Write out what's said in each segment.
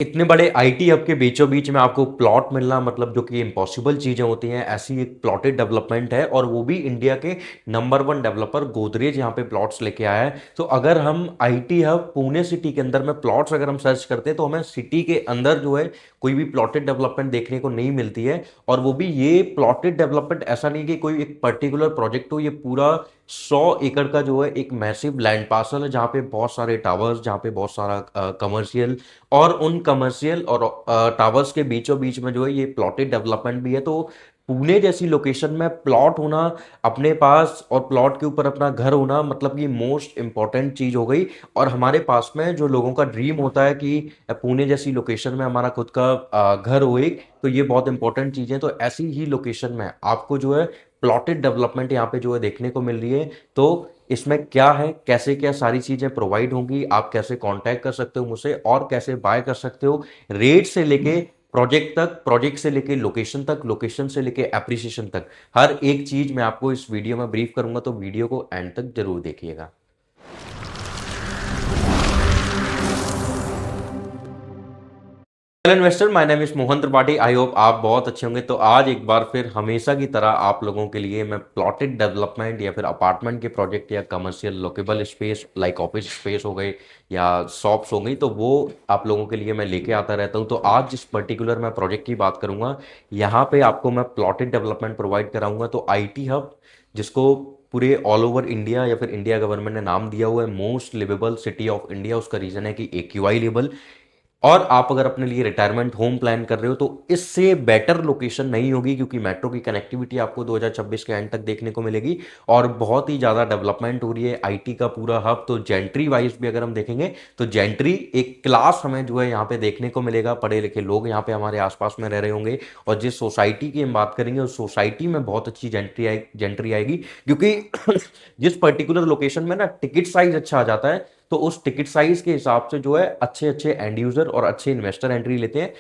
इतने बड़े IT hub के बीचों बीच में आपको प्लॉट मिलना मतलब जो कि इम्पॉसिबल चीज़ें होती हैं, ऐसी एक प्लॉटेड डेवलपमेंट है और वो भी इंडिया के नंबर वन डेवलपर गोदरेज यहाँ पे प्लॉट्स लेके आया है। तो अगर हम आईटी हब पुणे सिटी के अंदर में प्लॉट्स अगर हम सर्च करते हैं तो हमें सिटी के अंदर जो है कोई भी प्लॉटेड डेवलपमेंट देखने को नहीं मिलती है। और वो भी ये प्लॉटेड डेवलपमेंट ऐसा नहीं कि कोई एक पर्टिकुलर प्रोजेक्ट हो, ये पूरा 100 एकड़ का जो है एक मैसिव लैंड पार्सल है जहाँ पे बहुत सारे टावर्स, जहाँ पे बहुत सारा कमर्शियल, और उन कमर्शियल और टावर्स के बीचों बीच में जो है ये प्लॉटेड डेवलपमेंट भी है। तो पुणे जैसी लोकेशन में प्लॉट होना अपने पास और प्लॉट के ऊपर अपना घर होना मतलब कि मोस्ट इंपॉर्टेंट चीज हो गई। और हमारे पास में जो लोगों का ड्रीम होता है कि पुणे जैसी लोकेशन में हमारा खुद का घर हो एक, तो ये बहुत इंपॉर्टेंट चीज है। तो ऐसी ही लोकेशन में आपको जो है प्लॉटेड डेवलपमेंट यहाँ पे जो है देखने को मिल रही है। तो इसमें क्या है, कैसे क्या सारी चीजें प्रोवाइड होंगी, आप कैसे कांटेक्ट कर सकते हो मुझसे और कैसे बाय कर सकते हो, रेट से लेके प्रोजेक्ट तक, प्रोजेक्ट से लेके लोकेशन तक, लोकेशन से लेके एप्रिसिएशन तक, हर एक चीज मैं आपको इस वीडियो में ब्रीफ करूंगा। तो वीडियो को एंड तक जरूर देखिएगा। Hello investor, my name is Mohan Tripathi. I hope आप बहुत अच्छे होंगे। तो आज एक बार फिर हमेशा की तरह आप लोगों के लिए मैं प्लॉटेड डेवलपमेंट या फिर अपार्टमेंट के प्रोजेक्ट या commercial lockable space like office space हो गए या शॉप्स हो गई, तो वो आप लोगों के लिए मैं लेके आता रहता हूं। तो आज जिस पर्टिकुलर मैं प्रोजेक्ट की बात करूंगा, यहाँ पे आपको मैं प्लॉटेड डेवलपमेंट प्रोवाइड कराऊंगा। तो आईटी हब, जिसको पूरे ऑल ओवर इंडिया या फिर इंडिया गवर्नमेंट ने नाम दिया हुआ है most liveable city of India, उसका रीजन है कि एक्यूआई लेवल। और आप अगर अपने लिए रिटायरमेंट होम प्लान कर रहे हो तो इससे बेटर लोकेशन नहीं होगी, क्योंकि मेट्रो की कनेक्टिविटी आपको 2026 के एंड तक देखने को मिलेगी। और बहुत ही ज़्यादा डेवलपमेंट हो रही है आईटी का पूरा हब। तो जेंट्री वाइज भी अगर हम देखेंगे तो जेंट्री एक क्लास हमें जो है यहाँ पे देखने को मिलेगा, पढ़े लिखे लोग यहाँ पे हमारे आसपास में रह रहे होंगे। और जिस सोसाइटी की हम बात करेंगे उस सोसाइटी में बहुत अच्छी जेंट्री आएगी, क्योंकि जिस पर्टिकुलर लोकेशन में ना टिकट साइज अच्छा आ जाता है, तो उस टिकट साइज के हिसाब से जो है अच्छे अच्छे एंड यूजर और अच्छे इन्वेस्टर एंट्री लेते हैं,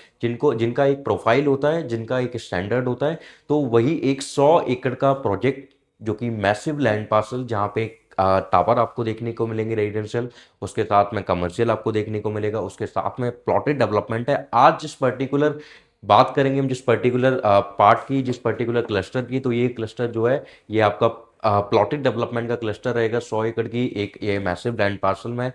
जिनका एक प्रोफाइल होता है, जिनका एक स्टैंडर्ड होता है। तो वही एक 100 एकड़ का प्रोजेक्ट जो कि मैसिव लैंड पार्सल, जहाँ पे टावर आपको देखने को मिलेंगे रेजिडेंशियल, उसके साथ में कमर्शियल आपको देखने को मिलेगा, उसके साथ में प्लॉटेड डेवलपमेंट है। आज जिस पर्टिकुलर बात करेंगे हम, जिस पर्टिकुलर पार्ट की, जिस पर्टिकुलर क्लस्टर की, तो ये क्लस्टर जो है ये आपका प्लॉटेड डेवलपमेंट का क्लस्टर रहेगा 100 एकड़ की एक ये मैसिव लैंड पार्सल में।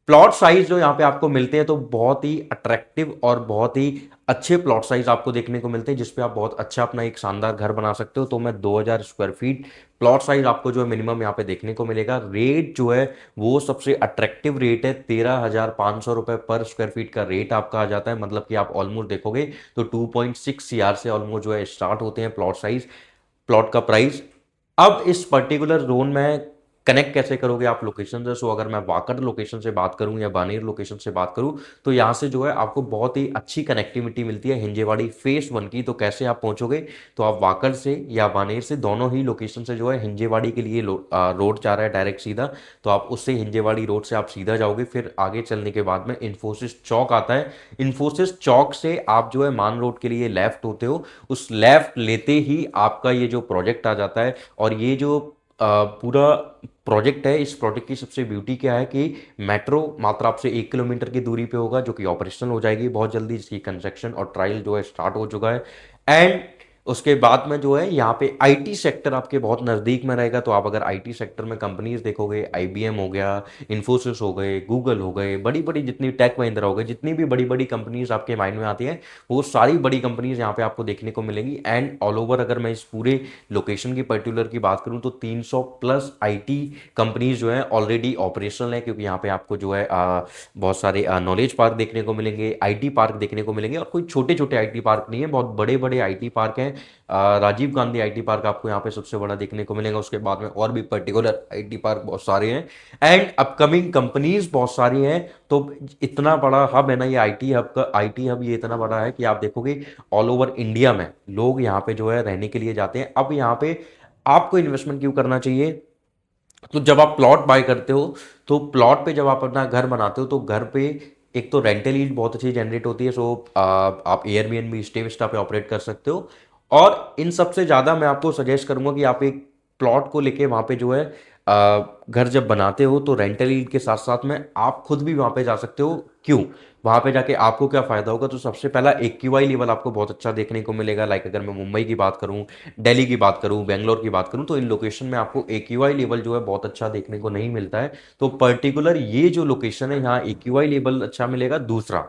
प्लॉट साइज जो यहाँ पे आपको मिलते हैं तो बहुत ही अट्रैक्टिव और बहुत ही अच्छे प्लॉट साइज आपको देखने को मिलते हैं, जिसपे आप बहुत अच्छा अपना एक शानदार घर बना सकते हो। तो मैं 2000 स्क्वायर फीट प्लॉट साइज आपको जो है मिनिमम यहाँ पे देखने को मिलेगा। रेट जो है वो सबसे अट्रैक्टिव रेट है, 13,500 रुपए पर स्क्वायर फीट का रेट आपका आ जाता है। मतलब कि आप ऑलमोस्ट देखोगे तो 2.6 CR से ऑलमोस्ट जो है स्टार्ट होते हैं प्लॉट साइज, प्लॉट का प्राइस। अब इस पर्टिकुलर जोन में कनेक्ट कैसे करोगे आप लोकेशन से? सो अगर मैं वाकड़ लोकेशन से बात करूं या बानेर लोकेशन से बात करूं, तो यहां से जो है आपको बहुत ही अच्छी कनेक्टिविटी मिलती है हिंजेवाड़ी फेस 1 की। तो कैसे आप पहुंचोगे? तो आप वाकड़ से या बानेर से, दोनों ही लोकेशन से जो है हिंजेवाड़ी के लिए रोड जा रहा है डायरेक्ट सीधा। तो आप उससे हिंजेवाड़ी रोड से आप सीधा जाओगे, फिर आगे चलने के बाद में इन्फोसिस चौक आता है। इन्फोसिस चौक से आप जो है मान रोड के लिए लेफ्ट होते हो, उस लेफ्ट लेते ही आपका ये जो प्रोजेक्ट आ जाता है। और ये जो पूरा प्रोजेक्ट है, इस प्रोजेक्ट की सबसे ब्यूटी क्या है कि मेट्रो मात्र आपसे 1 किलोमीटर की दूरी पे होगा, जो कि ऑपरेशनल हो जाएगी बहुत जल्दी, जिसकी कंस्ट्रक्शन और ट्रायल जो है स्टार्ट हो चुका है। एंड उसके बाद में जो है यहाँ पे आईटी सेक्टर आपके बहुत नज़दीक में रहेगा। तो आप अगर आईटी सेक्टर में कंपनीज देखोगे, आईबीएम हो गया, इन्फोसिस हो गए, गूगल हो गए, बड़ी बड़ी जितनी टेक महिंद्रा हो गए, जितनी भी बड़ी बड़ी कंपनीज आपके माइंड में आती हैं, वो सारी बड़ी कंपनीज यहाँ पे आपको देखने को मिलेंगी। एंड ऑल ओवर अगर मैं इस पूरे लोकेशन की पर्टिकुलर की बात करूं तो 300 प्लस आईटी कंपनीज जो है ऑलरेडी ऑपरेशनल है, क्योंकि यहाँ पे आपको जो है बहुत सारे नॉलेज पार्क देखने को मिलेंगे, आईटी पार्क देखने को मिलेंगे। और कोई छोटे छोटे आईटी पार्क नहीं है, बहुत बड़े बड़े आईटी पार्क हैं। राजीव गांधी आईटी पार्क आपको यहाँ पे सबसे बड़ा देखने को मिलेगा। उसके बाद में और भी पर्टिकुलर आईटी पार्क बहुत सारे हैं एंड अपकमिंग कंपनीज बहुत सारी हैं। तो इतना बड़ा हब है ना ये आईटी हब का, आईटी हब ये इतना बड़ा है कि आप देखोगे ऑल ओवर इंडिया में लोग यहाँ पे जो है रहने के लिए जाते हैं। अब यहाँ पे आपको इन्वेस्टमेंट क्यों करना चाहिए? तो जब आप प्लॉट बाय करते हो, तो प्लॉट पे जब आप अपना घर बनाते हो, तो घर पे एक तो रेंटल यील्ड बहुत अच्छी जनरेट होती है। सो आप एयरबीएनबी, स्टे विस्टा पे ऑपरेट कर सकते हो। और इन सबसे ज़्यादा मैं आपको सजेस्ट करूंगा कि आप एक प्लॉट को लेके वहाँ पे जो है घर जब बनाते हो तो रेंटल यील्ड के साथ साथ में आप खुद भी वहाँ पे जा सकते हो। क्यों? वहाँ पे जाके आपको क्या फ़ायदा होगा, तो सबसे पहला एक्यूआई लेवल आपको बहुत अच्छा देखने को मिलेगा। लाइक अगर मैं मुंबई की बात करूँ, दिल्ली की बात करूँ, बेंगलोर की बात करूँ, तो इन लोकेशन में आपको एक्यूआई लेवल जो है बहुत अच्छा देखने को नहीं मिलता है। तो पर्टिकुलर ये जो लोकेशन है यहाँ एक्यूआई लेवल अच्छा मिलेगा। दूसरा,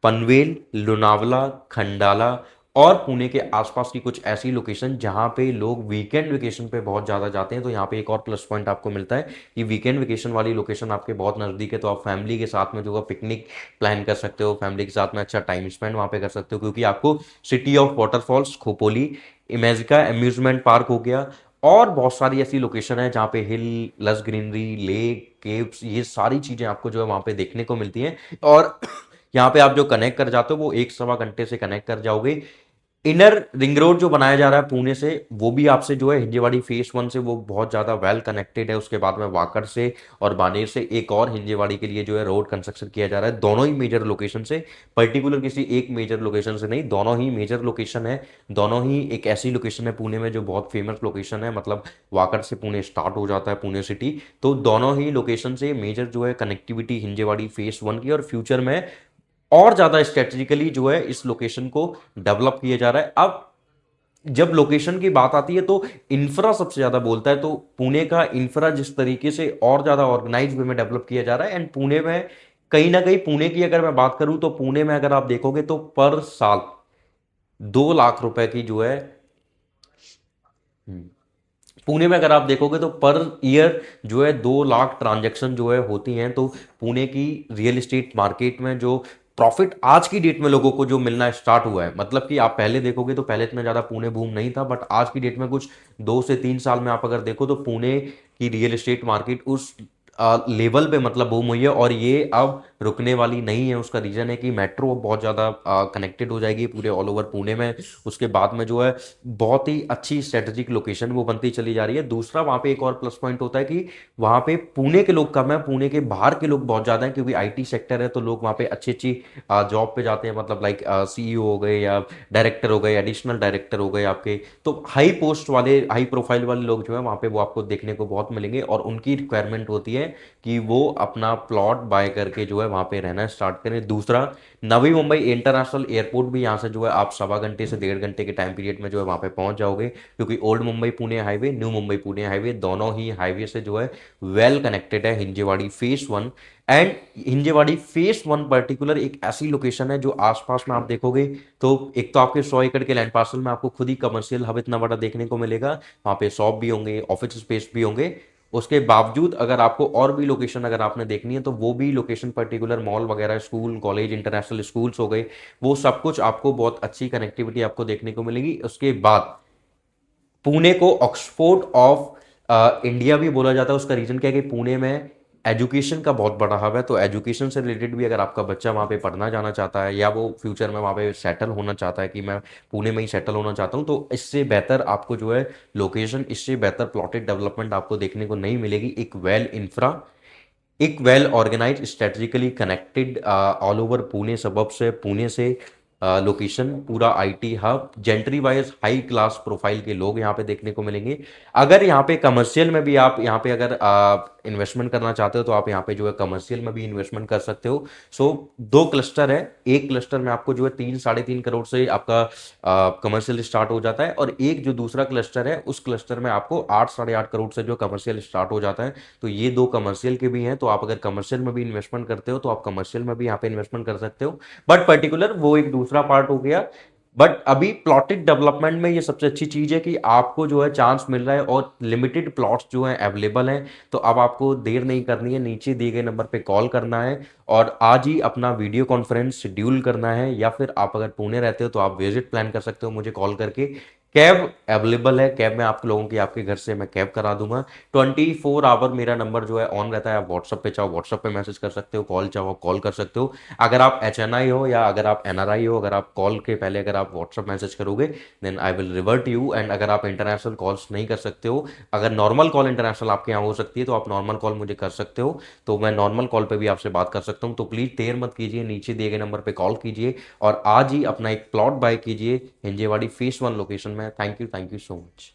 पनवेल, लोनावला, खंडाला और पुणे के आसपास की कुछ ऐसी लोकेशन जहां पे लोग वीकेंड वेकेशन पे बहुत ज़्यादा जाते हैं। तो यहाँ पे एक और प्लस पॉइंट आपको मिलता है कि वीकेंड वेकेशन वाली लोकेशन आपके बहुत नज़दीक है, तो आप फैमिली के साथ में जो है पिकनिक प्लान कर सकते हो, फैमिली के साथ में अच्छा टाइम स्पेंड वहाँ पे कर सकते हो, क्योंकि आपको city of waterfalls, Khopoli, Imagica amusement park हो गया और बहुत सारी ऐसी लोकेशन है जहाँ पे हिल, लस ग्रीनरी, लेक, केव्स, ये सारी चीज़ें आपको जो है वहाँ पे देखने को मिलती हैं। और यहाँ पे आप जो कनेक्ट कर जाते हो वो 1 सवा घंटे से कनेक्ट कर जाओगे। इनर रिंग रोड जो बनाया जा रहा है पुणे से, वो भी आपसे जो है हिंजेवाड़ी फेस 1 से वो बहुत ज़्यादा वेल कनेक्टेड है। उसके बाद में वाकड़ से और बानेर से एक और हिंजेवाड़ी के लिए जो है रोड कंस्ट्रक्शन किया जा रहा है, दोनों ही मेजर लोकेशन से, पर्टिकुलर किसी एक मेजर लोकेशन से नहीं, दोनों ही मेजर लोकेशन है। दोनों ही एक ऐसी लोकेशन है पुणे में जो बहुत फेमस लोकेशन है, मतलब वाकड़ से पुणे स्टार्ट हो जाता है, पुणे सिटी। तो दोनों ही लोकेशन से मेजर जो है कनेक्टिविटी हिंजेवाड़ी फेस 1 की, और फ्यूचर में और ज़्यादा स्ट्रेटेजिकली जो है इस लोकेशन को डेवलप किया जा रहा है। अब जब लोकेशन की बात आती है तो इंफ्रा सबसे ज़्यादा बोलता है। तो पुणे का इंफ्रा जिस तरीके से और ज़्यादा ऑर्गेनाइज वे में डेवलप किया जा रहा है, एंड पुणे में कहीं ना कहीं, पुणे की अगर मैं बात करूं तो पुणे में अगर आप देखोगे तो पर साल 2 लाख रुपए की जो है, पुणे में अगर आप देखोगे तो पर ईयर जो है 2 लाख ट्रांजैक्शन जो है होती हैं। तो पुणे की रियल एस्टेट मार्केट में जो प्रॉफिट आज की डेट में लोगों को जो मिलना स्टार्ट हुआ है, मतलब कि आप पहले देखोगे तो पहले इतना ज़्यादा पुणे बूम नहीं था, बट आज की डेट में कुछ 2 से 3 साल में आप अगर देखो तो पुणे की रियल एस्टेट मार्केट उस लेवल पे मतलब बूम हुई है, और ये अब रुकने वाली नहीं है। उसका रीज़न है कि मेट्रो बहुत ज़्यादा कनेक्टेड हो जाएगी पूरे ऑल ओवर पुणे में। उसके बाद में जो है बहुत ही अच्छी स्ट्रेटेजिक लोकेशन वो बनती चली जा रही है। दूसरा, वहाँ पे एक और प्लस पॉइंट होता है कि वहाँ पे पुणे के लोग कम है, पुणे के बाहर के लोग बहुत ज़्यादा हैं, क्योंकि आईटी सेक्टर है तो लोग वहाँ पे अच्छी अच्छी जॉब पे जाते हैं, मतलब लाइक सीईओ हो गए या डायरेक्टर हो गए, एडिशनल डायरेक्टर हो गए आपके। तो हाई पोस्ट वाले, हाई प्रोफाइल वाले लोग जो है वहाँ पे वो आपको देखने को बहुत मिलेंगे, और उनकी रिक्वायरमेंट होती है कि वो अपना प्लॉट बाय करके जो है वहाँ पे रहना स्टार्ट करें। दूसरा, नवी मुंबई इंटरनेशनल एयरपोर्ट भी यहाँ से जो है आप 1.25 घंटे से 1.5 घंटे के टाइम पीरियड में जो है वहाँ पे पहुँच जाओगे, क्योंकि old Mumbai Pune highway, new Mumbai Pune highway, दोनों ही हाईवे से जो है वेल कनेक्टेड है Hinjewadi face 1। And Hinjewadi face 1 particular एक ऐसी लोकेशन है जो आसपास में आप देखोगे तो एक तो आपके 100 एकड़ के लैंड पार्सल में आपको खुद ही कमर्शियल हब इतना बड़ा देखने को मिलेगा, वहाँ पे शॉप भी होंगे, ऑफिस स्पेस भी होंगे। उसके बावजूद अगर आपको और भी लोकेशन अगर आपने देखनी है तो वो भी लोकेशन पर्टिकुलर मॉल वगैरह, स्कूल कॉलेज इंटरनेशनल स्कूल्स हो गए, वो सब कुछ आपको बहुत अच्छी कनेक्टिविटी आपको देखने को मिलेगी। उसके बाद पुणे को ऑक्सफोर्ड ऑफ इंडिया भी बोला जाता है। उसका रीजन क्या है कि पुणे में एजुकेशन का बहुत बड़ा हब है। तो एजुकेशन से रिलेटेड भी अगर आपका बच्चा वहाँ पे पढ़ना जाना चाहता है, या वो फ्यूचर में वहाँ पे सेटल होना चाहता है कि मैं पुणे में ही सेटल होना चाहता हूँ, तो इससे बेहतर आपको जो है लोकेशन, इससे बेहतर प्लॉटेड डेवलपमेंट आपको देखने को नहीं मिलेगी। एक वेल इंफ्रा, एक well organise, strategically connected all over Pune सबब से, पुणे से लोकेशन, पूरा IT hub, gentry wise high class profile के लोग यहाँ पे देखने को मिलेंगे। अगर यहाँ पे कमर्शियल में भी आप यहाँ पे अगर इन्वेस्टमेंट करना चाहते हो तो आप यहाँ पे जो है कमर्शियल में भी इन्वेस्टमेंट कर सकते हो। सो 2 क्लस्टर है, एक क्लस्टर में आपको जो है 3-3.5 करोड़ से आपका कमर्शियल स्टार्ट हो जाता है, और एक जो दूसरा क्लस्टर है उस क्लस्टर में आपको 8-8.5 करोड़ से जो कमर्शियल स्टार्ट हो जाता है। तो ये 2 कमर्शियल के भी हैं, तो आप अगर कमर्शियल में भी इन्वेस्टमेंट करते हो तो आप कमर्शियल में भी यहाँ पे इन्वेस्टमेंट कर सकते हो। बट पर्टिकुलर वो एक दूसरा पार्ट हो गया। बट अभी प्लॉटेड डेवलपमेंट में ये सबसे अच्छी चीज है कि आपको जो है चांस मिल रहा है, और लिमिटेड प्लॉट्स जो हैं अवेलेबल हैं। तो अब आपको देर नहीं करनी है, नीचे दिए गए नंबर पे कॉल करना है और आज ही अपना वीडियो कॉन्फ्रेंस शेड्यूल करना है, या फिर आप अगर पुणे रहते हो तो आप विजिट प्लान कर सकते हो मुझे कॉल करके। कैब अवेलेबल है, कैब में आप लोगों की आपके घर से मैं कैब करा दूंगा। 24 आवर मेरा नंबर जो है ऑन रहता है। आप व्हाट्सअप पे चाहो व्हाट्सअप पे मैसेज कर सकते हो, कॉल चाहो कॉल कर सकते हो। अगर आप HNI हो या अगर आप NRI हो, अगर आप कॉल के पहले अगर आप व्हाट्सअप मैसेज करोगे then I will revert you. And अगर आप इंटरनेशनल कॉल्स नहीं कर सकते हो, अगर नॉर्मल कॉल इंटरनेशनल आपके यहाँ हो सकती है तो आप नॉर्मल कॉल मुझे कर सकते हो, तो मैं नॉर्मल कॉल पे भी आपसे बात कर सकता हूँ। तो प्लीज़ देर मत कीजिए, नीचे दिए गए नंबर पे कॉल कीजिए और आज ही अपना एक प्लॉट बाय कीजिए हिंजेवाड़ी फेस 1 लोकेशन में। Thank you so much.